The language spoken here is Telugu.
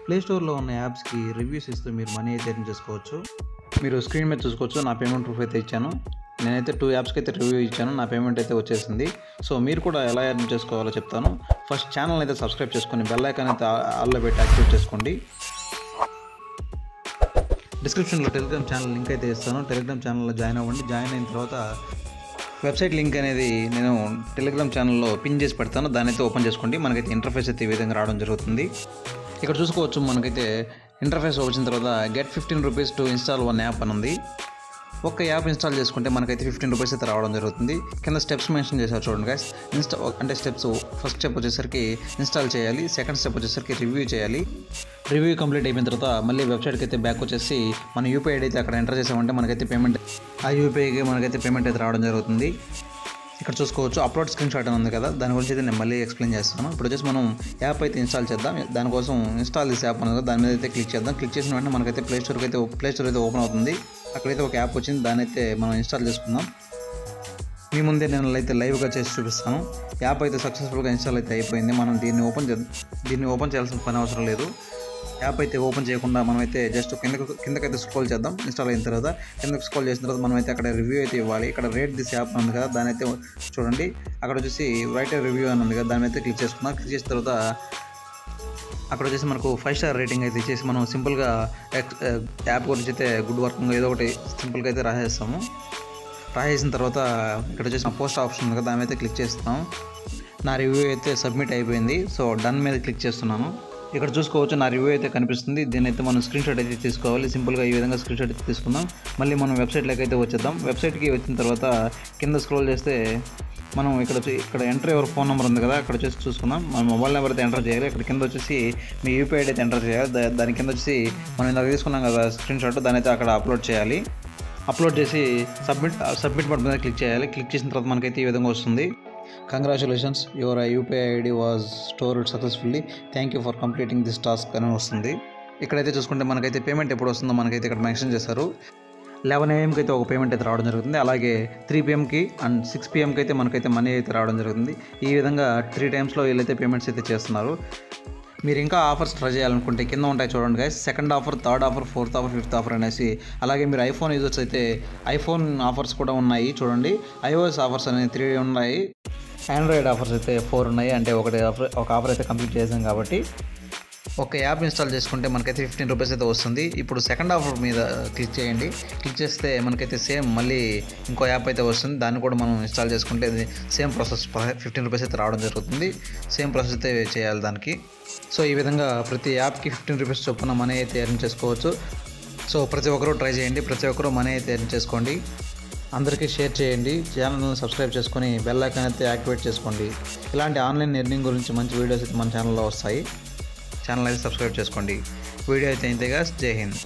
ప్లే స్టోర్లో ఉన్న యాప్స్కి రివ్యూస్ ఇస్తూ మీరు మనీ అయితే ఎర్న్ చేసుకోవచ్చు. మీరు స్క్రీన్ మీద చూసుకోవచ్చు, నా పేమెంట్ ప్రూఫ్ అయితే ఇచ్చాను. నేనైతే 2 యాప్స్కి అయితే రివ్యూ ఇచ్చాను, నా పేమెంట్ అయితే వచ్చేసింది. సో మీరు కూడా ఎలా ఎర్న్ చేసుకోవాలో చెప్తాను. ఫస్ట్ ఛానల్ అయితే సబ్స్క్రైబ్ చేసుకొని బెల్ ఐకాన్ అయితే ఆల్లో పెట్టి యాక్టివేట్ చేసుకోండి. డిస్క్రిప్షన్లో టెలిగ్రామ్ ఛానల్ లింక్ అయితే ఇస్తాను. టెలిగ్రామ్ ఛానల్లో జాయిన్ అవ్వండి. జాయిన్ అయిన తర్వాత వెబ్సైట్ లింక్ అనేది నేను టెలిగ్రామ్ ఛానల్లో పిన్ చేసి పెడతాను. దాన్ని అయితే ఓపెన్ చేసుకోండి. మనకైతే ఇంటర్ఫేస్ అయితే ఈ విధంగా రావడం జరుగుతుంది. ఇక్కడ చూసుకోవచ్చు, మనకైతే ఇంటర్ఫేస్ వచ్చిన తర్వాత get 15 rupees to install 1 app అని ఉంది. ఒక యాప్ ఇన్స్టాల్ చేసుకుంటే మనకైతే 15 రూపీస్ అయితే రావడం జరుగుతుంది. కింద స్టెప్స్ మెన్షన్ చేశారు చూడండి గైస్. అంటే స్టెప్స్, ఫస్ట్ స్టెప్ వచ్చేసరికి ఇన్స్టాల్ చేయాలి, సెకండ్ స్టెప్ వచ్చేసరికి రివ్యూ చేయాలి. రివ్యూ కంప్లీట్ అయిపోయిన తర్వాత మళ్ళీ వెబ్సైట్కి అయితే బ్యాక్ వచ్చేసి మన యూపీఐ ఐడి అయితే అక్కడ ఎంటర్ చేసామంటే మనకైతే పేమెంట్, ఆ యూపీఐకి మనకైతే పేమెంట్ అయితే రావడం జరుగుతుంది. ఇక్కడ చూసుకోవచ్చు అప్లోడ్ స్క్రీన్ షాట్ అని ఉంది కదా, దాని గురించి అయితే నేను మళ్ళీ ఎక్స్ప్లెయిన్ చేస్తాను. ఇప్పుడు వచ్చేసి మనం యాప్ అయితే ఇన్స్టాల్ చేద్దాం. దానికోసం ఇన్స్టాల్ దిస్ యాప్ అనేది దాని మీద అయితే క్లిక్ చేద్దాం. క్లిక్ చేసిన వెంటనే మనకైతే ప్లే స్టోర్ అయితే ఓపెన్ అవుతుంది. అక్కడైతే ఒక యాప్ వచ్చింది, దాన్ని అయితే మనం ఇన్స్టాల్ చేసుకుందాం. మీ ముందే నేను అయితే లైవ్గా చేసి చూపిస్తాను. యాప్ అయితే సక్సెస్ఫుల్గా ఇన్స్టాల్ అయితే అయిపోయింది. మనం దీన్ని ఓపెన్ చేయాల్సిన పని అవసరం లేదు. యాప్ అయితే ఓపెన్ చేయకుండా మనమైతే జస్ట్ కిందకైతే స్క్రోల్ చేద్దాం. ఇన్స్టాల్ అయిన తర్వాత కిందకి స్క్రోల్ చేసిన తర్వాత మనమైతే అక్కడ రివ్యూ అయితే ఇవ్వాలి. ఇక్కడ రేట్ దిస్ యాప్ ఉంది కదా, దాని అయితే చూడండి. అక్కడ వచ్చేసి రైట్ రివ్యూ అని ఉంది కదా, దాని అయితే క్లిక్ చేసుకుందాం. క్లిక్ చేసిన తర్వాత అక్కడ వచ్చేసి మనకు 5 స్టార్ రేటింగ్ అయితే ఇచ్చేసి మనం సింపుల్గా యాప్ గురించి అయితే గుడ్ వర్క్ ఏదో ఒకటి సింపుల్గా అయితే రాసేస్తాము. రాసేసిన తర్వాత ఇక్కడ వచ్చేసి పోస్ట్ ఆప్షన్ ఉంది కదా, దాని అయితే క్లిక్ చేస్తాము. నా రివ్యూ అయితే సబ్మిట్ అయిపోయింది. సో డన్ మీద క్లిక్ చేస్తున్నాను. ఇక్కడ చూసుకోవచ్చు నా రివ్యూ అయితే కనిపిస్తుంది. దీన్ని అయితే మనం స్క్రీన్ షాట్ అయితే తీసుకోవాలి. సింపుల్గా ఈ విధంగా స్క్రీన్ షాట్ అయితే తీసుకుందాం. మళ్ళీ మనం వెబ్సైట్లోకి అయితే వచ్చేద్దాం. వెబ్సైట్కి వచ్చిన తర్వాత కింద స్క్రోల్ చేస్తే మనం ఇక్కడ ఎంటర్ యువర్ ఫోన్ నెంబర్ ఉంది కదా, అక్కడ వచ్చేసి చూసుకుందాం. మన మొబైల్ నెంబర్ అయితే ఎంటర్ చేయాలి. ఇక్కడ కింద వచ్చేసి మీ యూపీఐ అయితే ఎంటర్ చేయాలి. దాని కింద వచ్చేసి మనం ఇలా తీసుకున్నాం కదా స్క్రీన్ షాట్, దాని అయితే అక్కడ అప్లోడ్ చేయాలి. అప్లోడ్ చేసి సబ్మిట్ బటన్ మీద క్లిక్ చేయాలి. క్లిక్ చేసిన తర్వాత మనకైతే ఈ విధంగా వస్తుంది. Congratulations, your UPI ID was stored successfully, thank you for completing this task అని వస్తుంది. ఇక్కడైతే చూసుకుంటే మనకైతే పేమెంట్ ఎప్పుడు వస్తుందో మనకైతే ఇక్కడ మెన్షన్ చేశారు. 11 AM అయితే ఒక పేమెంట్ అయితే రావడం జరుగుతుంది. అలాగే 3 PMకి అండ్ 6 PMకి అయితే మనకైతే మనీ అయితే రావడం జరుగుతుంది. ఈ విధంగా 3 టైమ్స్లో వీళ్ళైతే పేమెంట్స్ అయితే చేస్తున్నారు. మీరు ఇంకా ఆఫర్స్ ట్రై చేయాలనుకుంటే కింద ఉంటాయి చూడండి guys. Second offer, third offer, fourth offer, fifth offer అనేసి. అలాగే మీరు ఐఫోన్ యూజర్స్ అయితే ఐఫోన్ ఆఫర్స్ కూడా ఉన్నాయి చూడండి. iOS ఆఫర్స్ అనేవి 3 ఉన్నాయి. ఆండ్రాయిడ్ ఆఫర్స్ అయితే 4 ఉన్నాయి. అంటే ఒక ఆఫర్ అయితే కంప్లీట్ చేసాం కాబట్టి ఒక యాప్ ఇన్స్టాల్ చేసుకుంటే మనకైతే 15 రూపీస్ అయితే వస్తుంది. ఇప్పుడు సెకండ్ ఆఫర్ మీద క్లిక్ చేయండి. క్లిక్ చేస్తే మనకైతే సేమ్ మళ్ళీ ఇంకో యాప్ అయితే వస్తుంది. దాన్ని కూడా మనం ఇన్స్టాల్ చేసుకుంటే సేమ్ ప్రాసెస్ 15 రూపీస్ అయితే రావడం జరుగుతుంది. సేమ్ ప్రాసెస్ అయితే చేయాలి దానికి. సో ఈ విధంగా ప్రతి యాప్కి 15 రూపీస్ చొప్పున మనీ అయితే ఎర్న్ చేసుకోవచ్చు. సో ప్రతి ఒక్కరూ ట్రై చేయండి, ప్రతి ఒక్కరూ మనీ అయితే ఎర్న్ చేసుకోండి. అందరికీ షేర్ చేయండి. ఛానల్ని సబ్స్క్రైబ్ చేసుకొని బెల్ ఐకాన్ అయితే యాక్టివేట్ చేసుకోండి. ఇలాంటి ఆన్లైన్ ఎర్నింగ్ గురించి మంచి వీడియోస్ అయితే మన ఛానల్లో వస్తాయి. ఛానల్ అయితే సబ్స్క్రైబ్ చేసుకోండి. వీడియో అయితే ఇంతేగా. జై హింద్.